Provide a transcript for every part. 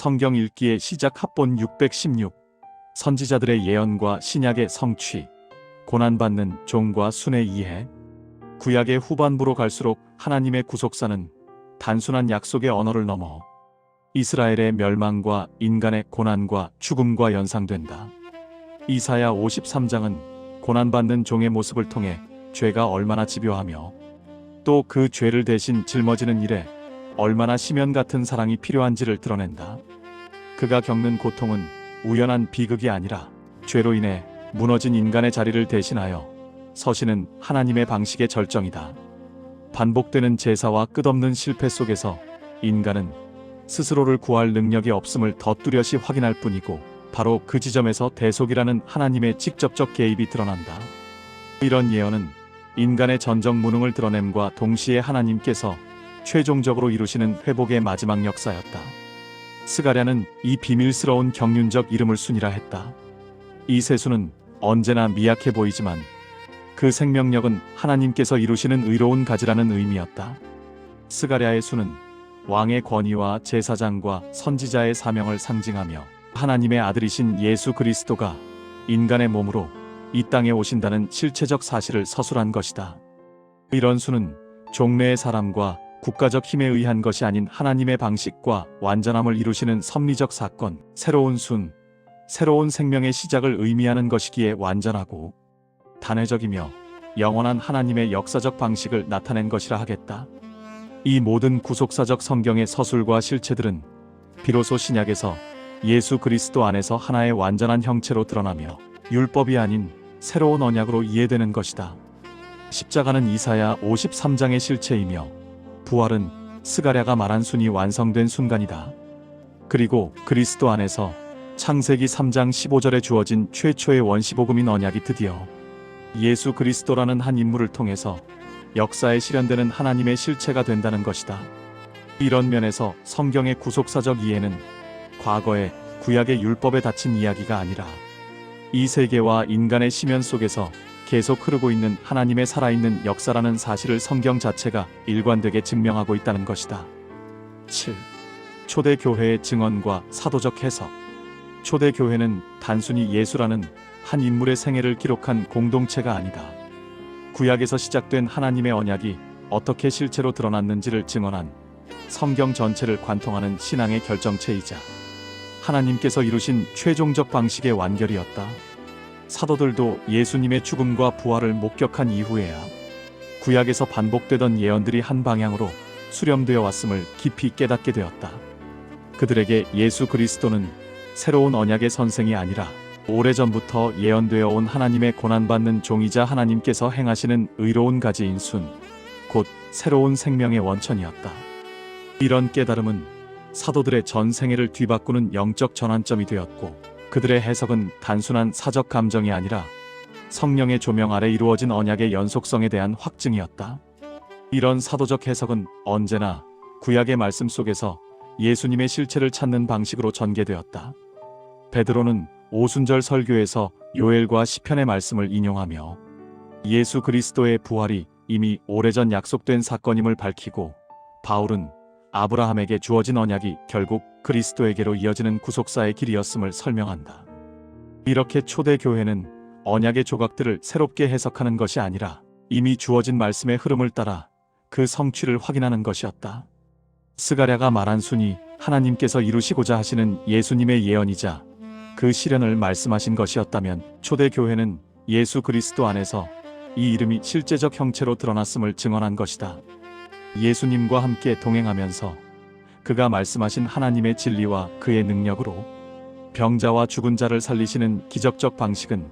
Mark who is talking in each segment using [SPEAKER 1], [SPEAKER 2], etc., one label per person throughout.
[SPEAKER 1] 성경 읽기의 시작 합본 616. 선지자들의 예언과 신약의 성취. 고난받는 종과 순의 이해. 구약의 후반부로 갈수록 하나님의 구속사는 단순한 약속의 언어를 넘어 이스라엘의 멸망과 인간의 고난과 죽음과 연상된다. 이사야 53장은 고난받는 종의 모습을 통해 죄가 얼마나 집요하며 또 그 죄를 대신 짊어지는 일에 얼마나 심연 같은 사랑이 필요한지를 드러낸다. 그가 겪는 고통은 우연한 비극이 아니라 죄로 인해 무너진 인간의 자리를 대신하여 서시는 하나님의 방식의 절정이다. 반복되는 제사와 끝없는 실패 속에서 인간은 스스로를 구할 능력이 없음을 더 뚜렷이 확인할 뿐이고, 바로 그 지점에서 대속이라는 하나님의 직접적 개입이 드러난다. 이런 예언은 인간의 전적 무능을 드러냄과 동시에 하나님께서 최종적으로 이루시는 회복의 마지막 역사였다. 스가랴는 이 비밀스러운 경륜적 이름을 순이라 했다. 이 세수는 언제나 미약해 보이지만 그 생명력은 하나님께서 이루시는 의로운 가지라는 의미였다. 스가랴의 수는 왕의 권위와 제사장과 선지자의 사명을 상징하며 하나님의 아들이신 예수 그리스도가 인간의 몸으로 이 땅에 오신다는 실체적 사실을 서술한 것이다. 이런 수는 종래의 사람과 국가적 힘에 의한 것이 아닌 하나님의 방식과 완전함을 이루시는 섭리적 사건, 새로운 순, 새로운 생명의 시작을 의미하는 것이기에 완전하고 단회적이며 영원한 하나님의 역사적 방식을 나타낸 것이라 하겠다. 이 모든 구속사적 성경의 서술과 실체들은 비로소 신약에서 예수 그리스도 안에서 하나의 완전한 형체로 드러나며 율법이 아닌 새로운 언약으로 이해되는 것이다. 십자가는 이사야 53장의 실체이며 부활은 스가랴가 말한 순이 완성된 순간이다. 그리고 그리스도 안에서 창세기 3장 15절에 주어진 최초의 원시복음인 언약이 드디어 예수 그리스도라는 한 인물을 통해서 역사에 실현되는 하나님의 실체가 된다는 것이다. 이런 면에서 성경의 구속사적 이해는 과거의 구약의 율법에 닫힌 이야기가 아니라 이 세계와 인간의 심연 속에서 계속 흐르고 있는 하나님의 살아있는 역사라는 사실을 성경 자체가 일관되게 증명하고 있다는 것이다. 7. 초대교회의 증언과 사도적 해석. 초대교회는 단순히 예수라는 한 인물의 생애를 기록한 공동체가 아니다. 구약에서 시작된 하나님의 언약이 어떻게 실체로 드러났는지를 증언한 성경 전체를 관통하는 신앙의 결정체이자 하나님께서 이루신 최종적 방식의 완결이었다. 사도들도 예수님의 죽음과 부활을 목격한 이후에야 구약에서 반복되던 예언들이 한 방향으로 수렴되어 왔음을 깊이 깨닫게 되었다. 그들에게 예수 그리스도는 새로운 언약의 선생이 아니라 오래전부터 예언되어 온 하나님의 고난받는 종이자 하나님께서 행하시는 의로운 가지인 순, 곧 새로운 생명의 원천이었다. 이런 깨달음은 사도들의 전 생애를 뒤바꾸는 영적 전환점이 되었고, 그들의 해석은 단순한 사적 감정이 아니라 성령의 조명 아래 이루어진 언약의 연속성에 대한 확증이었다. 이런 사도적 해석은 언제나 구약의 말씀 속에서 예수님의 실체를 찾는 방식으로 전개되었다. 베드로는 오순절 설교에서 요엘과 시편의 말씀을 인용하며 예수 그리스도의 부활이 이미 오래전 약속된 사건임을 밝히고, 바울은 아브라함에게 주어진 언약이 결국 그리스도에게로 이어지는 구속사의 길이었음을 설명한다. 이렇게 초대교회는 언약의 조각들을 새롭게 해석하는 것이 아니라 이미 주어진 말씀의 흐름을 따라 그 성취를 확인하는 것이었다. 스가랴가 말한 순이 하나님께서 이루시고자 하시는 예수님의 예언이자 그 실현을 말씀하신 것이었다면, 초대교회는 예수 그리스도 안에서 이 이름이 실제적 형체로 드러났음을 증언한 것이다. 예수님과 함께 동행하면서 그가 말씀하신 하나님의 진리와 그의 능력으로 병자와 죽은 자를 살리시는 기적적 방식은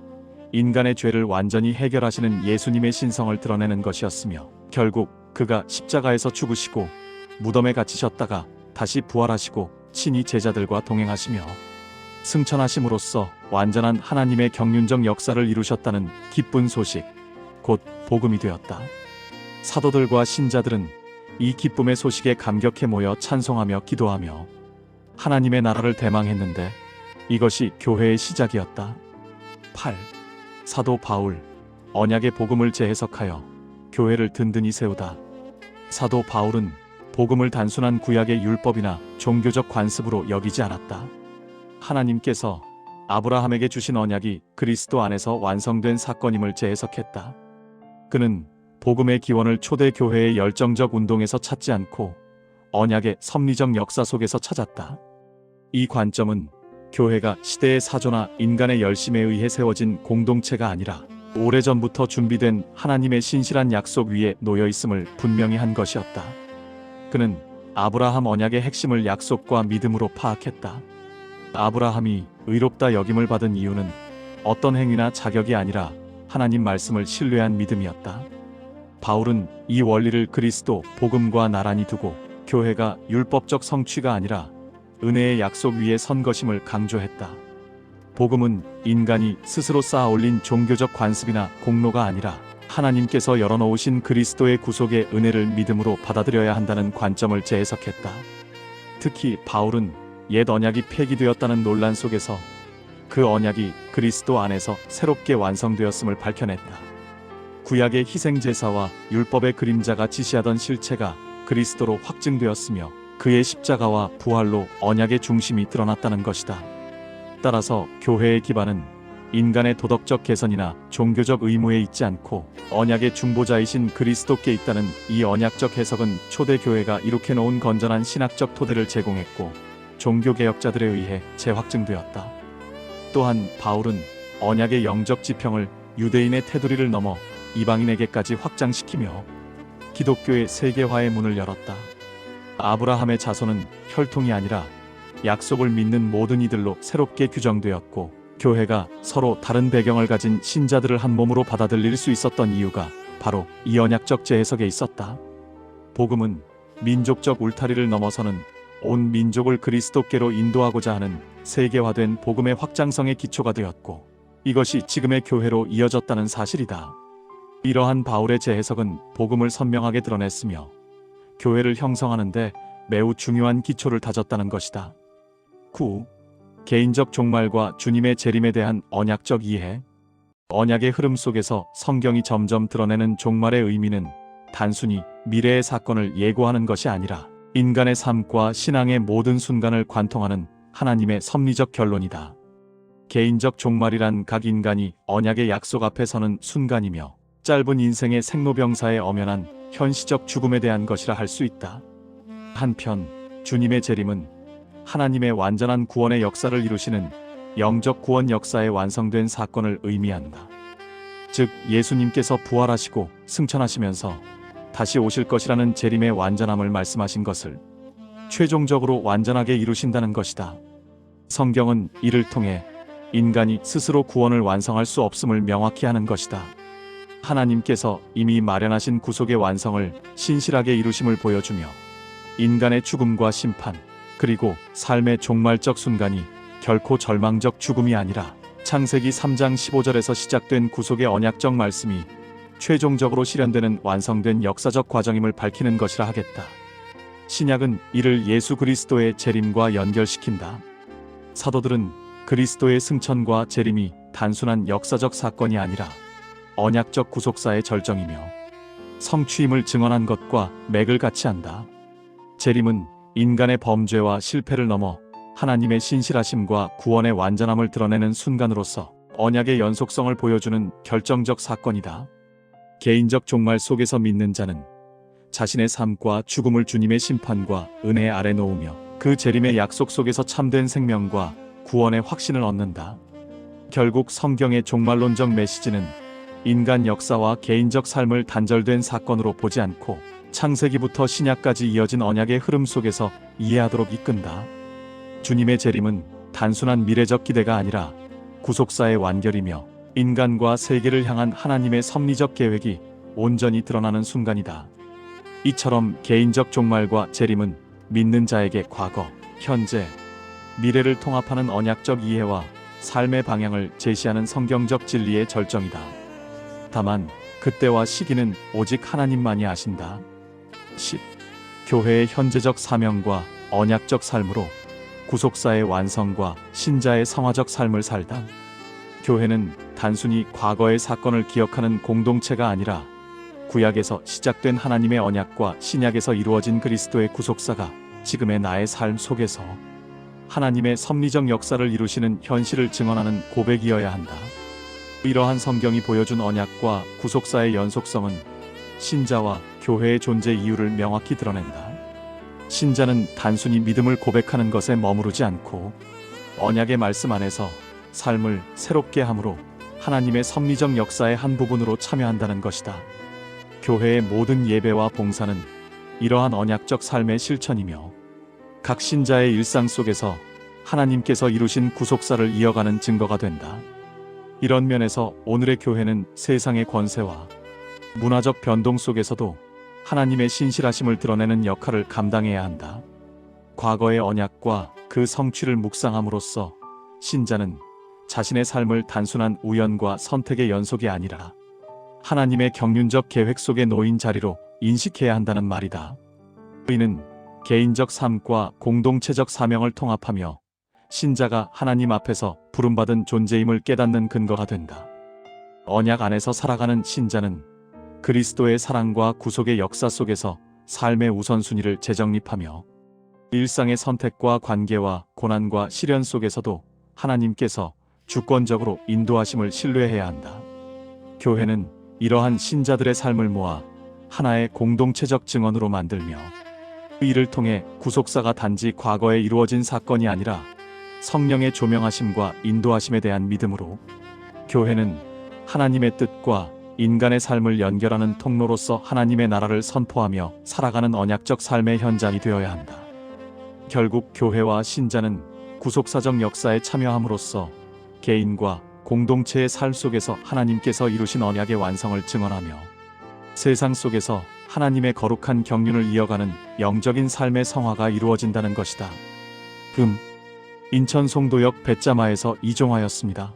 [SPEAKER 1] 인간의 죄를 완전히 해결하시는 예수님의 신성을 드러내는 것이었으며, 결국 그가 십자가에서 죽으시고 무덤에 갇히셨다가 다시 부활하시고 친히 제자들과 동행하시며 승천하심으로써 완전한 하나님의 경륜적 역사를 이루셨다는 기쁜 소식, 곧 복음이 되었다. 사도들과 신자들은 이 기쁨의 소식에 감격해 모여 찬송하며 기도하며 하나님의 나라를 대망했는데, 이것이 교회의 시작이었다. 8. 사도 바울, 언약의 복음을 재해석하여 교회를 든든히 세우다. 사도 바울은 복음을 단순한 구약의 율법이나 종교적 관습으로 여기지 않았다. 하나님께서 아브라함에게 주신 언약이 그리스도 안에서 완성된 사건임을 재해석했다. 그는 복음의 기원을 초대 교회의 열정적 운동에서 찾지 않고 언약의 섭리적 역사 속에서 찾았다. 이 관점은 교회가 시대의 사조나 인간의 열심에 의해 세워진 공동체가 아니라 오래전부터 준비된 하나님의 신실한 약속 위에 놓여 있음을 분명히 한 것이었다. 그는 아브라함 언약의 핵심을 약속과 믿음으로 파악했다. 아브라함이 의롭다 여김을 받은 이유는 어떤 행위나 자격이 아니라 하나님 말씀을 신뢰한 믿음이었다. 바울은 이 원리를 그리스도 복음과 나란히 두고 교회가 율법적 성취가 아니라 은혜의 약속 위에 선 것임을 강조했다. 복음은 인간이 스스로 쌓아 올린 종교적 관습이나 공로가 아니라 하나님께서 열어놓으신 그리스도의 구속의 은혜를 믿음으로 받아들여야 한다는 관점을 재해석했다. 특히 바울은 옛 언약이 폐기되었다는 논란 속에서 그 언약이 그리스도 안에서 새롭게 완성되었음을 밝혀냈다. 구약의 희생제사와 율법의 그림자가 지시하던 실체가 그리스도로 확증되었으며 그의 십자가와 부활로 언약의 중심이 드러났다는 것이다. 따라서 교회의 기반은 인간의 도덕적 개선이나 종교적 의무에 있지 않고 언약의 중보자이신 그리스도께 있다는 이 언약적 해석은 초대 교회가 이룩해 놓은 건전한 신학적 토대를 제공했고 종교개혁자들에 의해 재확증되었다. 또한 바울은 언약의 영적 지평을 유대인의 테두리를 넘어 이방인에게까지 확장시키며 기독교의 세계화의 문을 열었다. 아브라함의 자손은 혈통이 아니라 약속을 믿는 모든 이들로 새롭게 규정되었고 교회가 서로 다른 배경을 가진 신자들을 한 몸으로 받아들일 수 있었던 이유가 바로 이 언약적 재해석에 있었다. 복음은 민족적 울타리를 넘어서는 온 민족을 그리스도께로 인도하고자 하는 세계화된 복음의 확장성의 기초가 되었고 이것이 지금의 교회로 이어졌다는 사실이다. 이러한 바울의 재해석은 복음을 선명하게 드러냈으며 교회를 형성하는 데 매우 중요한 기초를 다졌다는 것이다. 9. 개인적 종말과 주님의 재림에 대한 언약적 이해. 언약의 흐름 속에서 성경이 점점 드러내는 종말의 의미는 단순히 미래의 사건을 예고하는 것이 아니라 인간의 삶과 신앙의 모든 순간을 관통하는 하나님의 섭리적 결론이다. 개인적 종말이란 각 인간이 언약의 약속 앞에 서는 순간이며 짧은 인생의 생로병사의 엄연한 현시적 죽음에 대한 것이라 할 수 있다. 한편 주님의 재림은 하나님의 완전한 구원의 역사를 이루시는 영적 구원 역사의 완성된 사건을 의미한다. 즉 예수님께서 부활하시고 승천하시면서 다시 오실 것이라는 재림의 완전함을 말씀하신 것을 최종적으로 완전하게 이루신다는 것이다. 성경은 이를 통해 인간이 스스로 구원을 완성할 수 없음을 명확히 하는 것이다. 하나님께서 이미 마련하신 구속의 완성을 신실하게 이루심을 보여주며 인간의 죽음과 심판 그리고 삶의 종말적 순간이 결코 절망적 죽음이 아니라 창세기 3장 15절에서 시작된 구속의 언약적 말씀이 최종적으로 실현되는 완성된 역사적 과정임을 밝히는 것이라 하겠다. 신약은 이를 예수 그리스도의 재림과 연결시킨다. 사도들은 그리스도의 승천과 재림이 단순한 역사적 사건이 아니라 언약적 구속사의 절정이며 성취임을 증언한 것과 맥을 같이 한다. 재림은 인간의 범죄와 실패를 넘어 하나님의 신실하심과 구원의 완전함을 드러내는 순간으로서 언약의 연속성을 보여주는 결정적 사건이다. 개인적 종말 속에서 믿는 자는 자신의 삶과 죽음을 주님의 심판과 은혜 아래 놓으며 그 재림의 약속 속에서 참된 생명과 구원의 확신을 얻는다. 결국 성경의 종말론적 메시지는 인간 역사와 개인적 삶을 단절된 사건으로 보지 않고 창세기부터 신약까지 이어진 언약의 흐름 속에서 이해하도록 이끈다. 주님의 재림은 단순한 미래적 기대가 아니라 구속사의 완결이며 인간과 세계를 향한 하나님의 섭리적 계획이 온전히 드러나는 순간이다. 이처럼 개인적 종말과 재림은 믿는 자에게 과거, 현재, 미래를 통합하는 언약적 이해와 삶의 방향을 제시하는 성경적 진리의 절정이다. 다만 그때와 시기는 오직 하나님만이 아신다. 10. 교회의 현재적 사명과 언약적 삶으로 구속사의 완성과 신자의 성화적 삶을 살다. 교회는 단순히 과거의 사건을 기억하는 공동체가 아니라 구약에서 시작된 하나님의 언약과 신약에서 이루어진 그리스도의 구속사가 지금의 나의 삶 속에서 하나님의 섭리적 역사를 이루시는 현실을 증언하는 고백이어야 한다. 이러한 성경이 보여준 언약과 구속사의 연속성은 신자와 교회의 존재 이유를 명확히 드러낸다. 신자는 단순히 믿음을 고백하는 것에 머무르지 않고 언약의 말씀 안에서 삶을 새롭게 함으로 하나님의 섭리적 역사의 한 부분으로 참여한다는 것이다. 교회의 모든 예배와 봉사는 이러한 언약적 삶의 실천이며 각 신자의 일상 속에서 하나님께서 이루신 구속사를 이어가는 증거가 된다. 이런 면에서 오늘의 교회는 세상의 권세와 문화적 변동 속에서도 하나님의 신실하심을 드러내는 역할을 감당해야 한다. 과거의 언약과 그 성취를 묵상함으로써 신자는 자신의 삶을 단순한 우연과 선택의 연속이 아니라 하나님의 경륜적 계획 속에 놓인 자리로 인식해야 한다는 말이다. 이는 개인적 삶과 공동체적 사명을 통합하며 신자가 하나님 앞에서 부름받은 존재임을 깨닫는 근거가 된다. 언약 안에서 살아가는 신자는 그리스도의 사랑과 구속의 역사 속에서 삶의 우선순위를 재정립하며 일상의 선택과 관계와 고난과 시련 속에서도 하나님께서 주권적으로 인도하심을 신뢰해야 한다. 교회는 이러한 신자들의 삶을 모아 하나의 공동체적 증언으로 만들며 이를 통해 구속사가 단지 과거에 이루어진 사건이 아니라 성령의 조명하심과 인도하심에 대한 믿음으로 교회는 하나님의 뜻과 인간의 삶을 연결하는 통로로서 하나님의 나라를 선포하며 살아가는 언약적 삶의 현장이 되어야 한다. 결국 교회와 신자는 구속사적 역사에 참여함으로써 개인과 공동체의 삶 속에서 하나님께서 이루신 언약의 완성을 증언하며 세상 속에서 하나님의 거룩한 경륜을 이어가는 영적인 삶의 성화가 이루어진다는 것이다. 인천 송도역 뱃자마에서 이종하였습니다.